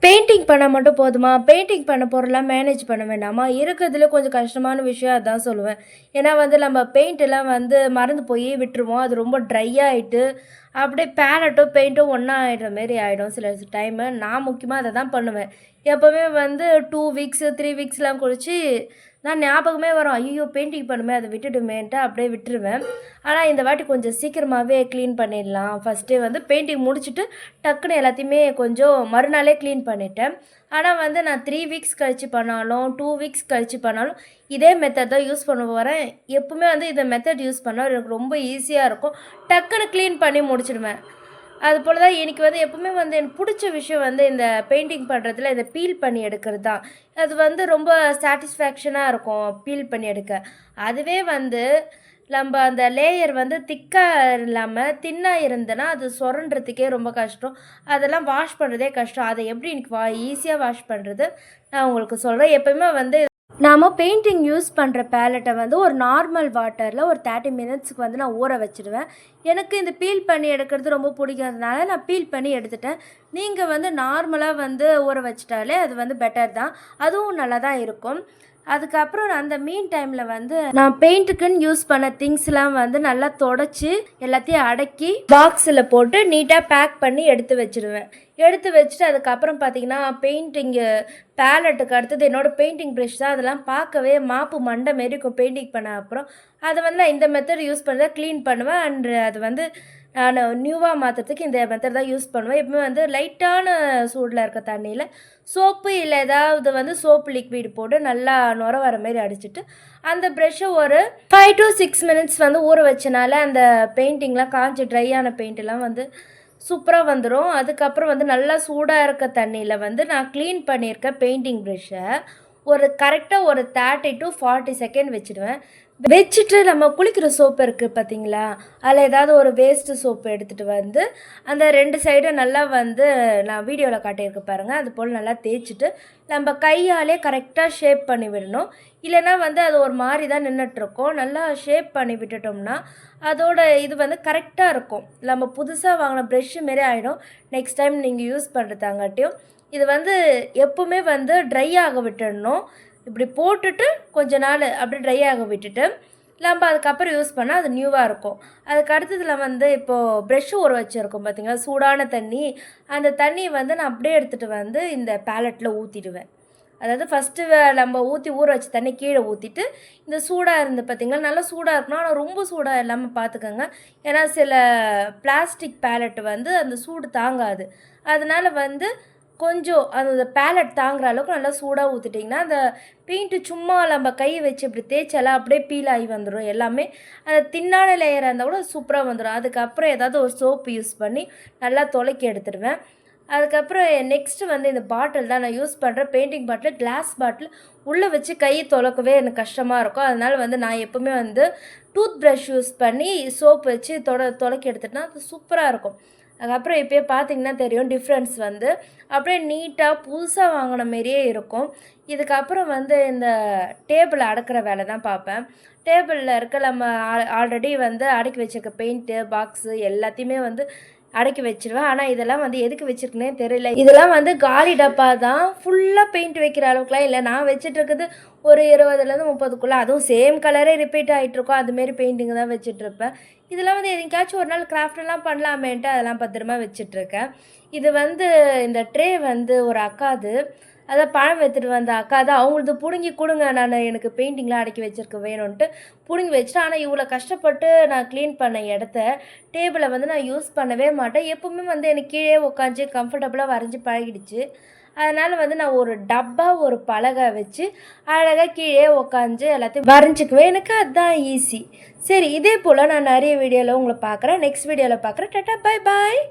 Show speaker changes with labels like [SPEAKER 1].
[SPEAKER 1] Painting பண்ணா மட்டும் போதுமா? பெயிண்டிங் பண்ண பொருள்லாம் மேனேஜ் பண்ண வேண்டாமா? இருக்கிறதுல கொஞ்சம் கஷ்டமான விஷயம் அதான் சொல்லுவேன். ஏன்னா வந்து நம்ம பெயிண்ட்லாம் வந்து மறந்து போய் விட்டுருவோம். அது ரொம்ப ட்ரை ஆயிட்டு, அப்படியே பேலட்டும், பெயிண்ட்டும் ஒண்ணா ஆயிடுற மாரி ஆயிடும் சில டைமு. நான் முக்கியமா அத தான் பண்ணுவேன். எப்பவுமே வந்து 2 வீக்ஸ், 3 வீக்ஸ்லாம் கழிச்சு நான் ஞாபகமே வரும். ஐய்யயோ! பெயிண்டிங் பண்ணுமே, அத விட்டுட்டோமேன்ட்டு அப்படியே விட்டுருவேன். ஆனா இந்த வாட்டி கொஞ்சம் சீக்கிரமாவே கிளீன் பண்ணிடலாம். ஃபர்ஸ்ட்டே வந்து பெயிண்டிங் முடிச்சுட்டு டக்குன்னு எல்லாத்தையுமே கொஞ்சம் மறுநாளே க்ளீன் பண்ணிட்டேன். ஆனா வந்து நான் 3 வீக்ஸ் கழிச்சு பண்ணாலும், 2 வீக்ஸ் கழிச்சு பண்ணாலும், இதே மெத்தட் தான் யூஸ் பண்ண போறேன். எப்பவுமே வந்து இந்த மெத்தட் யூஸ் பண்ணா எனக்கு ரொம்ப ஈஸியா இருக்கும். டக்குன்னு க்ளீன் பண்ணி முடிச்சுடுவேன். அதுபோல தான் எனக்கு வந்து எப்பவுமே வந்து எனக்கு புடிச்ச விஷயம் வந்து இந்த பெயிண்டிங் பண்றதுல இத பீல் பண்ணி எடுக்கிறது தான். அது வந்து ரொம்ப சாட்டிஸ்ஃபேக்ஷனா இருக்கும் பீல் பண்ணி எடுக்க. அதுவே வந்து நம்ப அந்த லேயர் வந்து திக்கா இல்லாம, தின்னா இருந்ததுன்னா, அது சொரண்டுறதுக்கே ரொம்ப கஷ்டம். அதெல்லாம் வாஷ் பண்ணுறதே கஷ்டம். அத எப்படி எனக்கு ஈஸியா வாஷ் பண்ணுறது, நான் உங்களுக்கு சொல்றேன். எப்பயுமே வந்து நாம பெயிண்டிங் யூஸ் பண்ணுற பேலட்டை வந்து ஒரு நார்மல் வாட்டரில் ஒரு 30 மினிட்ஸ்க்கு வந்து நான் ஊற வச்சுடுவேன். எனக்கு இந்த பீல் பண்ணி எடுக்கிறது ரொம்ப பிடிக்காதனால நான் பீல் பண்ணி எடுத்துட்டேன். நீங்கள் வந்து நார்மலாக வந்து ஊற வச்சிட்டாலே அது வந்து பெட்டர் தான். அதுவும் நல்லா தான் இருக்கும். அதுக்கப்புறம் அந்த மீன் டைமில் வந்து நான் பெயிண்ட்டுக்குன்னு யூஸ் பண்ண திங்ஸ்லாம் வந்து நல்லா தொடச்சி எல்லாத்தையும் அடக்கி பாக்ஸில் போட்டு நீட்டாக பேக் பண்ணி எடுத்து வச்சுடுவேன். எடுத்து வச்சுட்டு அதுக்கப்புறம் பார்த்தீங்கன்னா பெயிண்டிங்கு பேலட்டுக்கு அடுத்தது என்னோடய பெயிண்டிங் ப்ரஷ் தான். அதெல்லாம் பார்க்கவே மாப்பு மண்டை மாரி இருக்கும் பெயிண்டிங் பண்ண அப்புறம். அதை வந்து நான் இந்த மெத்தட் யூஸ் பண்ணி தான் க்ளீன் பண்ணுவேன். அண்ட் அது வந்து நான் நியூவாக மாற்றுறதுக்கு இந்த மெத்தட் தான் யூஸ் பண்ணுவேன். எப்பவுமே வந்து லைட்டான சூடில் இருக்க தண்ணியில் சோப்பு இல்லை ஏதாவது வந்து சோப்பு லிக்விட் போட்டு நல்லா நுர வர மாரி அடிச்சுட்டு அந்த ப்ரெஷ்ஷை ஒரு 5 to 6 மினிட்ஸ் வந்து ஊற வச்சனால அந்த பெயிண்டிங்லாம் காஞ்சி ட்ரையான பெயிண்ட்டெல்லாம் வந்து சூப்பராக வந்துடும். அதுக்கப்புறம் வந்து நல்லா சூடாக இருக்க தண்ணியில் வந்து நான் க்ளீன் பண்ணியிருக்க பெயிண்டிங் ப்ரெஷ்ஷை ஒரு கரெக்டாக ஒரு 30 to 40 செகண்ட் வச்சுடுவேன். வச்சுட்டு நம்ம குளிக்கிற சோப்பு இருக்குது பார்த்தீங்களா, அதில் ஏதாவது ஒரு வேஸ்ட்டு சோப்பு எடுத்துகிட்டு வந்து அந்த 2 சைடும் நல்லா வந்து நான் வீடியோவில் காட்டியிருக்கேன் பாருங்கள், அது போல் நல்லா தேய்ச்சிட்டு நம்ம கையாலே கரெக்டாக ஷேப் பண்ணி விடணும். இல்லைனா வந்து அது ஒரு மாதிரி தான் நின்றுட்டுருக்கோம். நல்லா ஷேப் பண்ணி விட்டுட்டோம்னா அதோட இது வந்து கரெக்டாக இருக்கும். நம்ம புதுசாக வாங்கின ப்ரெஷ்ஷு மாரி ஆகிடும் நெக்ஸ்ட் டைம் நீங்கள் யூஸ் பண்ணுறதாங்காட்டியும். இது வந்து எப்பவுமே வந்து ட்ரை ஆக விட்டுடணும். இப்படி போட்டுட்டு கொஞ்ச நாள் அப்படியே ட்ரை ஆக விட்டுட்டு நம்ம அதுக்கப்புறம் யூஸ் பண்ணால் அது நியூவாக இருக்கும். அதுக்கு அடுத்ததில் வந்து இப்போது ப்ரெஷ்ஷு ஊற வச்சுருக்கோம் பார்த்தீங்களா, சூடான தண்ணி. அந்த தண்ணியை வந்து நான் அப்படியே எடுத்துகிட்டு வந்து இந்த பேலட்டில் ஊற்றிடுவேன். அதாவது ஃபஸ்ட்டு நம்ம ஊற வச்ச தண்ணி கீழே ஊற்றிட்டு இந்த சூடாக இருந்து பார்த்திங்களா, நல்லா சூடாக இருக்கணும். ஆனால் ரொம்ப சூடாக இல்லாமல் பார்த்துக்கோங்க. ஏன்னா சில பிளாஸ்டிக் பேலட் வந்து அந்த சூடு தாங்காது. அதனால் வந்து கொஞ்சம் அந்த பேலட் தாங்குற அளவுக்கு நல்லா சூடாக ஊற்றிட்டிங்கன்னா அந்த பெயிண்ட்டு சும்மா நம்ம கையை வச்சு இப்படி தேய்ச்சாலாம் அப்படியே பீல் ஆகி வந்துடும் எல்லாமே. அந்த தின்னான லேயராக இருந்தால் கூட சூப்பராக வந்துடும். அதுக்கப்புறம் ஏதாவது ஒரு சோப்பு யூஸ் பண்ணி நல்லா துலக்கி எடுத்துடுவேன். அதுக்கப்புறம் நெக்ஸ்ட்டு வந்து இந்த பாட்டில் தான் நான் யூஸ் பண்ணுறேன். பெயிண்டிங் பாட்டில், கிளாஸ் பாட்டில் உள்ளே வச்சு கையை துலக்கவே எனக்கு கஷ்டமாக இருக்கும். அதனால் வந்து நான் எப்போவுமே வந்து டூத் ப்ரஷ் யூஸ் பண்ணி சோப்பு வச்சு துலக்கி எடுத்துட்டேன்னா அது சூப்பராக இருக்கும். அதுக்கப்புறம் இப்போயே பார்த்தீங்கன்னா தெரியும் டிஃப்ரென்ஸ் வந்து அப்படியே நீட்டாக புதுசாக வாங்கின மாரியே இருக்கும். இதுக்கப்புறம் வந்து இந்த டேபிளை அடக்கிற வேலை தான் பார்ப்பேன். டேபிளில் இருக்க நம்ம ஆல்ரெடி வந்து அடுக்கி வச்சுருக்க பெயிண்ட்டு பாக்ஸு எல்லாத்தையுமே வந்து அடக்கி வச்சுருவேன். ஆனால் இதெல்லாம் வந்து எதுக்கு வச்சுருக்குனே தெரியல. இதெல்லாம் வந்து காலி டப்பா தான். ஃபுல்லாக பெயிண்ட் வைக்கிற அளவுக்குலாம் இல்லை. நான் வச்சுட்ருக்குது ஒரு 20லேருந்து 30க்குள்ளே. அதுவும் சேம் கலரே ரிப்பீட் ஆகிட்ருக்கோம். அதுமாரி பெயிண்டிங் தான் வச்சுட்ருப்பேன். இதெல்லாம் வந்து எதுக்காச்சும் ஒரு நாள் கிராஃப்டெல்லாம் பண்ணலாமேன்ட்டு அதெல்லாம் பத்திரமா வச்சுட்ருக்கேன். இது வந்து இந்த ட்ரே வந்து ஒரு அக்காது. அதான் பழம் எடுத்துகிட்டு வந்த அக்கா தான். அவங்களது பிடுங்கி கொடுங்க, நான் எனக்கு பெயிண்டிங்லாம் அடக்கி வச்சுருக்க வேணும்ன்ட்டு பிடுங்கி வச்சுட்டேன். ஆனால் இவ்வளோ கஷ்டப்பட்டு நான் க்ளீன் பண்ண இடத்த டேபிளை வந்து நான் யூஸ் பண்ணவே மாட்டேன். எப்போவுமே வந்து எனக்கு கீழே உட்காந்து கம்ஃபர்டபுளாக வரைஞ்சி பழகிடுச்சு. அதனால் வந்து நான் ஒரு டப்பா ஒரு பலகை வச்சு அழகாக கீழே உட்காந்து எல்லாத்தையும் வரைஞ்சிக்குவேன். எனக்கு அதுதான் ஈஸி. சரி, இதே போல் நான் நிறைய வீடியோவில் உங்களை பார்க்குறேன். நெக்ஸ்ட் வீடியோவில் பார்க்குறேன். Tata, bye bye.